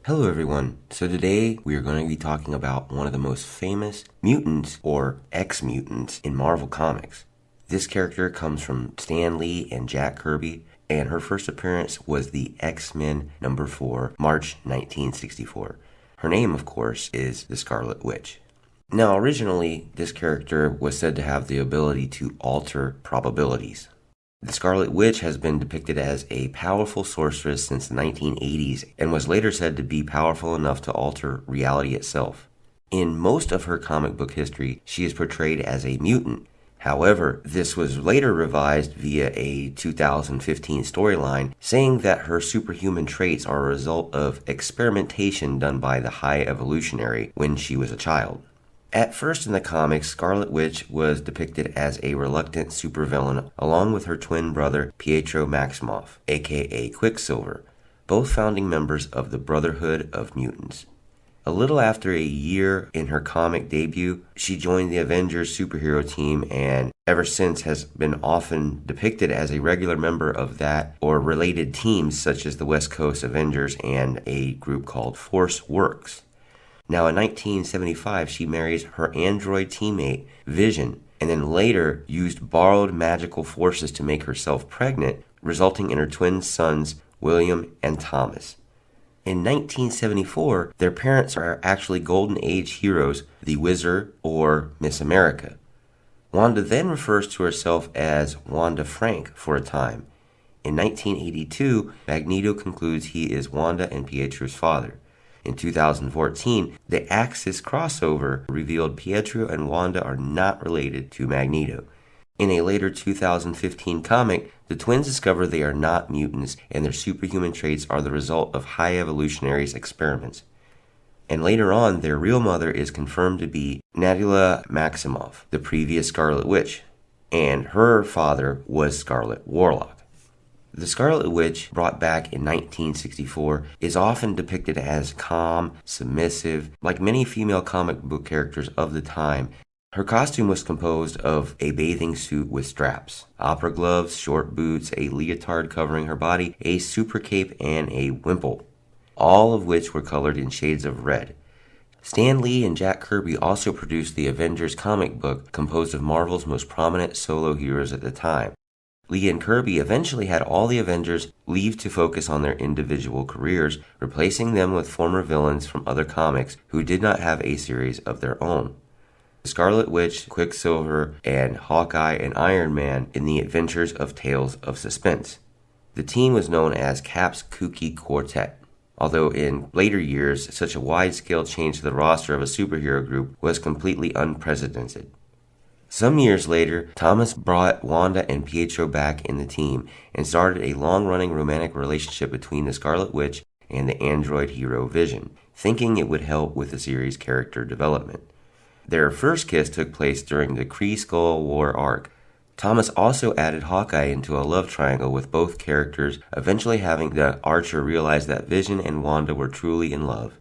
Hello everyone, so today we are going to be talking about one of the most famous mutants or X-mutants in Marvel Comics. This character comes from Stan Lee and Jack Kirby, and her first appearance was the X-Men number 4, March 1964. Her name, of course, is the Scarlet Witch. Now, originally, this character was said to have the ability to alter probabilities. The Scarlet Witch has been depicted as a powerful sorceress since the 1980s and was later said to be powerful enough to alter reality itself. In most of her comic book history, she is portrayed as a mutant. However, this was later revised via a 2015 storyline saying that her superhuman traits are a result of experimentation done by the High Evolutionary when she was a child. At first in the comics, Scarlet Witch was depicted as a reluctant supervillain along with her twin brother Pietro Maximoff, aka Quicksilver, both founding members of the Brotherhood of Mutants. A little after a year in her comic debut, she joined the Avengers superhero team and ever since has been often depicted as a regular member of that or related teams such as the West Coast Avengers and a group called Force Works. Now in 1975, she marries her android teammate, Vision, and then later used borrowed magical forces to make herself pregnant, resulting in her twin sons, William and Thomas. In 1974, their parents are actually Golden Age heroes, the Wizard or Miss America. Wanda then refers to herself as Wanda Frank for a time. In 1982, Magneto concludes he is Wanda and Pietro's father. In 2014, the Axis crossover revealed Pietro and Wanda are not related to Magneto. In a later 2015 comic, the twins discover they are not mutants and their superhuman traits are the result of High Evolutionary's experiments. And later on, their real mother is confirmed to be Wanda Maximoff, the previous Scarlet Witch, and her father was Scarlet Warlock. The Scarlet Witch, brought back in 1964, is often depicted as calm, submissive, like many female comic book characters of the time. Her costume was composed of a bathing suit with straps, opera gloves, short boots, a leotard covering her body, a super cape, and a wimple, all of which were colored in shades of red. Stan Lee and Jack Kirby also produced the Avengers comic book, composed of Marvel's most prominent solo heroes at the time. Lee and Kirby eventually had all the Avengers leave to focus on their individual careers, replacing them with former villains from other comics who did not have a series of their own. Scarlet Witch, Quicksilver, and Hawkeye and Iron Man in the Adventures of Tales of Suspense. The team was known as Cap's Kooky Quartet, although in later years such a wide-scale change to the roster of a superhero group was completely unprecedented. Some years later, Thomas brought Wanda and Pietro back in the team and started a long-running romantic relationship between the Scarlet Witch and the android hero Vision, thinking it would help with the series' character development. Their first kiss took place during the Kree-Skull War arc. Thomas also added Hawkeye into a love triangle with both characters, eventually having the Archer realize that Vision and Wanda were truly in love.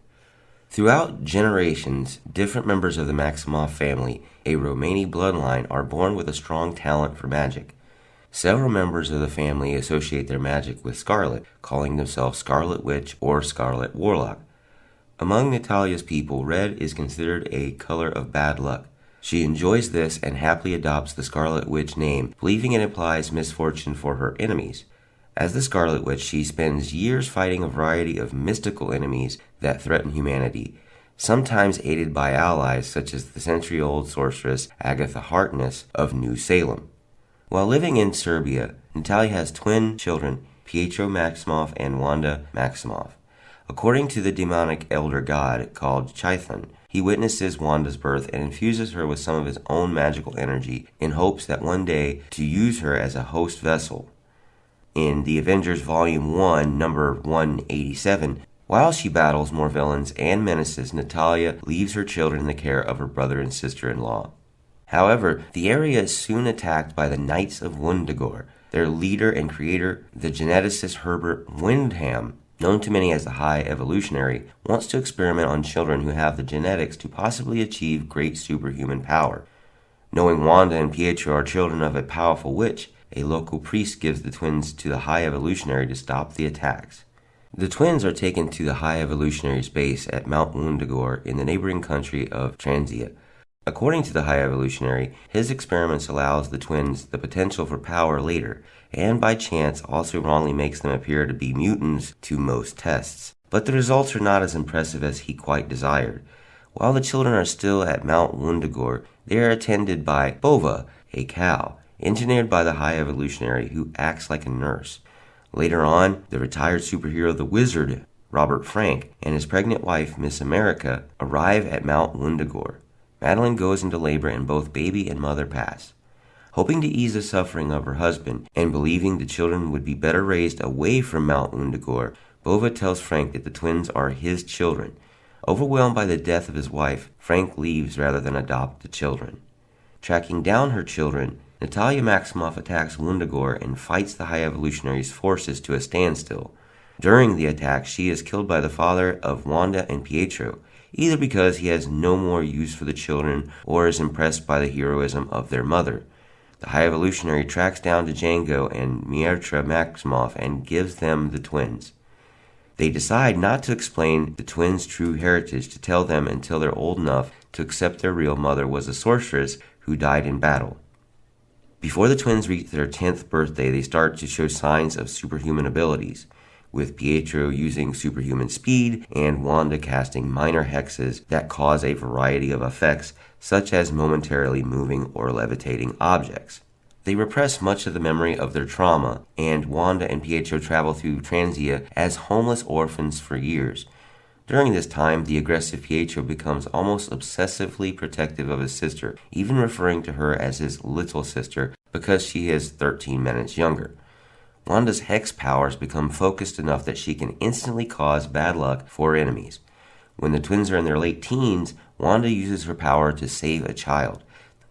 Throughout generations, different members of the Maximoff family, a Romani bloodline, are born with a strong talent for magic. Several members of the family associate their magic with Scarlet, calling themselves Scarlet Witch or Scarlet Warlock. Among Natalia's people, red is considered a color of bad luck. She enjoys this and happily adopts the Scarlet Witch name, believing it implies misfortune for her enemies. As the Scarlet Witch, she spends years fighting a variety of mystical enemies that threaten humanity, sometimes aided by allies such as the century-old sorceress Agatha Harkness of New Salem. While living in Serbia, Natalia has twin children, Pietro Maximoff and Wanda Maximoff. According to the demonic elder god called Chithon, he witnesses Wanda's birth and infuses her with some of his own magical energy in hopes that one day to use her as a host vessel. In the Avengers Volume 1, number 187, while she battles more villains and menaces, Natalia leaves her children in the care of her brother and sister-in-law. However, the area is soon attacked by the Knights of Wundagore. Their leader and creator, the geneticist Herbert Wyndham, known to many as the High Evolutionary, wants to experiment on children who have the genetics to possibly achieve great superhuman power. Knowing Wanda and Pietro are children of a powerful witch, a local priest gives the twins to the High Evolutionary to stop the attacks. The twins are taken to the High Evolutionary's base at Mount Wundagore in the neighboring country of Transia. According to the High Evolutionary, his experiments allows the twins the potential for power later, and by chance also wrongly makes them appear to be mutants to most tests. But the results are not as impressive as he quite desired. While the children are still at Mount Wundagore, they are attended by Bova, a cow, engineered by the High Evolutionary who acts like a nurse. Later on, the retired superhero The Wizard, Robert Frank, and his pregnant wife, Miss America, arrive at Mount Wundagore. Madeline goes into labor and both baby and mother pass. Hoping to ease the suffering of her husband and believing the children would be better raised away from Mount Wundagore, Bova tells Frank that the twins are his children. Overwhelmed by the death of his wife, Frank leaves rather than adopt the children. Tracking down her children, Wanda Maximoff attacks Wundagore and fights the High Evolutionary's forces to a standstill. During the attack, she is killed by the father of Wanda and Pietro, either because he has no more use for the children or is impressed by the heroism of their mother. The High Evolutionary tracks down Django and Wanda Maximoff and gives them the twins. They decide not to explain the twins' true heritage to tell them until they're old enough to accept their real mother was a sorceress who died in battle. Before the twins reach their 10th birthday, they start to show signs of superhuman abilities, with Pietro using superhuman speed and Wanda casting minor hexes that cause a variety of effects, such as momentarily moving or levitating objects. They repress much of the memory of their trauma, and Wanda and Pietro travel through Transia as homeless orphans for years. During this time, the aggressive Pietro becomes almost obsessively protective of his sister, even referring to her as his little sister because she is 13 minutes younger. Wanda's hex powers become focused enough that she can instantly cause bad luck for enemies. When the twins are in their late teens, Wanda uses her power to save a child.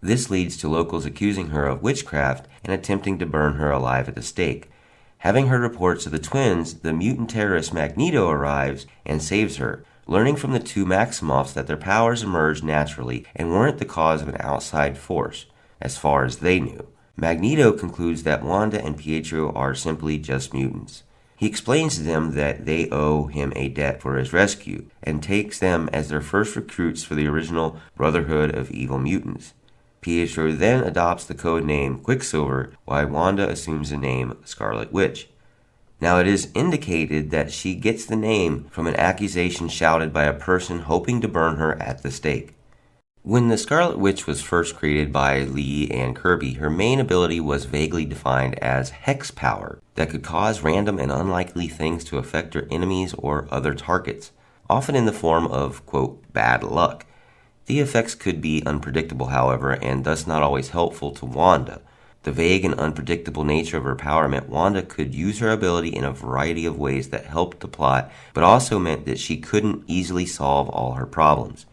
This leads to locals accusing her of witchcraft and attempting to burn her alive at the stake. Having heard reports of the twins, the mutant terrorist Magneto arrives and saves her, learning from the two Maximoffs that their powers emerged naturally and weren't the cause of an outside force, as far as they knew. Magneto concludes that Wanda and Pietro are simply just mutants. He explains to them that they owe him a debt for his rescue, and takes them as their first recruits for the original Brotherhood of Evil Mutants. Pietro then adopts the code name Quicksilver, while Wanda assumes the name Scarlet Witch. Now it is indicated that she gets the name from an accusation shouted by a person hoping to burn her at the stake. When the Scarlet Witch was first created by Lee and Kirby, her main ability was vaguely defined as hex power that could cause random and unlikely things to affect her enemies or other targets, often in the form of, quote, bad luck. The effects could be unpredictable, however, and thus not always helpful to Wanda. The vague and unpredictable nature of her power meant Wanda could use her ability in a variety of ways that helped the plot, but also meant that she couldn't easily solve all her problems.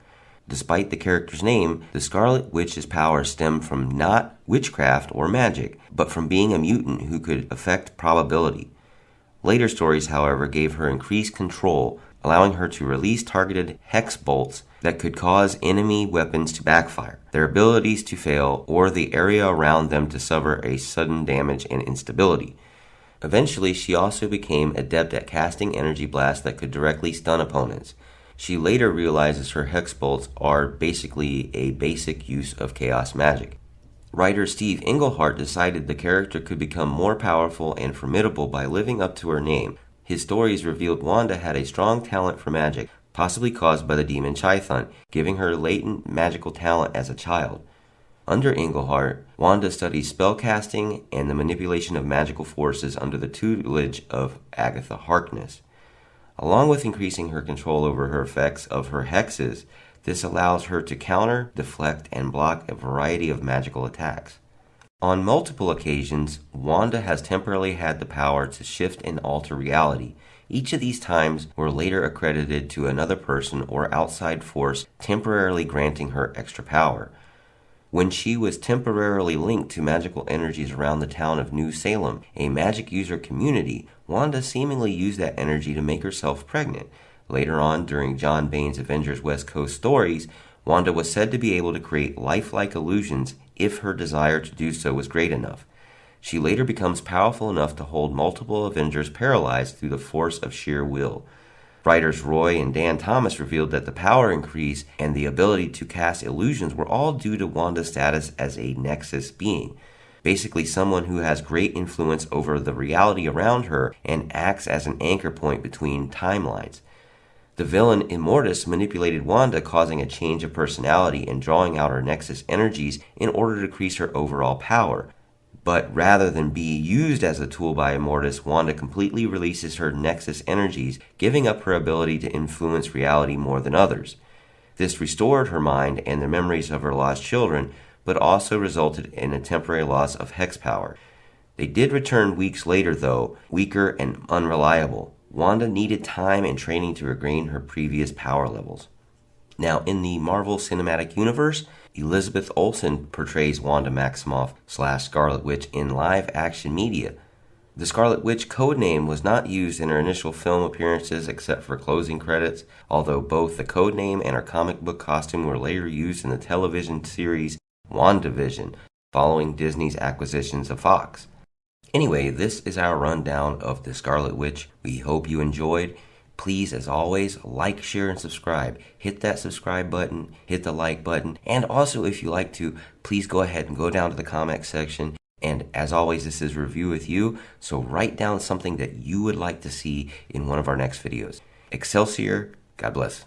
Despite the character's name, the Scarlet Witch's power stemmed from not witchcraft or magic, but from being a mutant who could affect probability. Later stories, however, gave her increased control, allowing her to release targeted hex bolts that could cause enemy weapons to backfire, their abilities to fail, or the area around them to suffer a sudden damage and instability. Eventually, she also became adept at casting energy blasts that could directly stun opponents. She later realizes her hex bolts are basically a basic use of chaos magic. Writer Steve Englehart decided the character could become more powerful and formidable by living up to her name. His stories revealed Wanda had a strong talent for magic, possibly caused by the demon Chthon, giving her latent magical talent as a child. Under Englehart, Wanda studies spellcasting and the manipulation of magical forces under the tutelage of Agatha Harkness. Along with increasing her control over her effects of her hexes, this allows her to counter, deflect, and block a variety of magical attacks. On multiple occasions, Wanda has temporarily had the power to shift and alter reality. Each of these times were later accredited to another person or outside force temporarily granting her extra power. When she was temporarily linked to magical energies around the town of New Salem, a magic user community, Wanda seemingly used that energy to make herself pregnant. Later on, during John Bain's Avengers West Coast stories, Wanda was said to be able to create lifelike illusions if her desire to do so was great enough. She later becomes powerful enough to hold multiple Avengers paralyzed through the force of sheer will. Writers Roy and Dan Thomas revealed that the power increase and the ability to cast illusions were all due to Wanda's status as a nexus being, basically someone who has great influence over the reality around her and acts as an anchor point between timelines. The villain Immortus manipulated Wanda, causing a change of personality and drawing out her nexus energies in order to increase her overall power. But rather than be used as a tool by Immortus, Wanda completely releases her nexus energies, giving up her ability to influence reality more than others. This restored her mind and the memories of her lost children, but also resulted in a temporary loss of hex power. They did return weeks later, though, weaker and unreliable. Wanda needed time and training to regain her previous power levels. Now, in the Marvel Cinematic Universe, Elizabeth Olsen portrays Wanda Maximoff / Scarlet Witch in live-action media. The Scarlet Witch codename was not used in her initial film appearances except for closing credits, although both the codename and her comic book costume were later used in the television series WandaVision, following Disney's acquisitions of Fox. Anyway, this is our rundown of the Scarlet Witch. We hope you enjoyed. Please, as always, like, share, and subscribe. Hit that subscribe button, hit the like button, and also, if you like to, please go ahead and go down to the comment section. And as always, this is Review with You, so write down something that you would like to see in one of our next videos. Excelsior, God bless.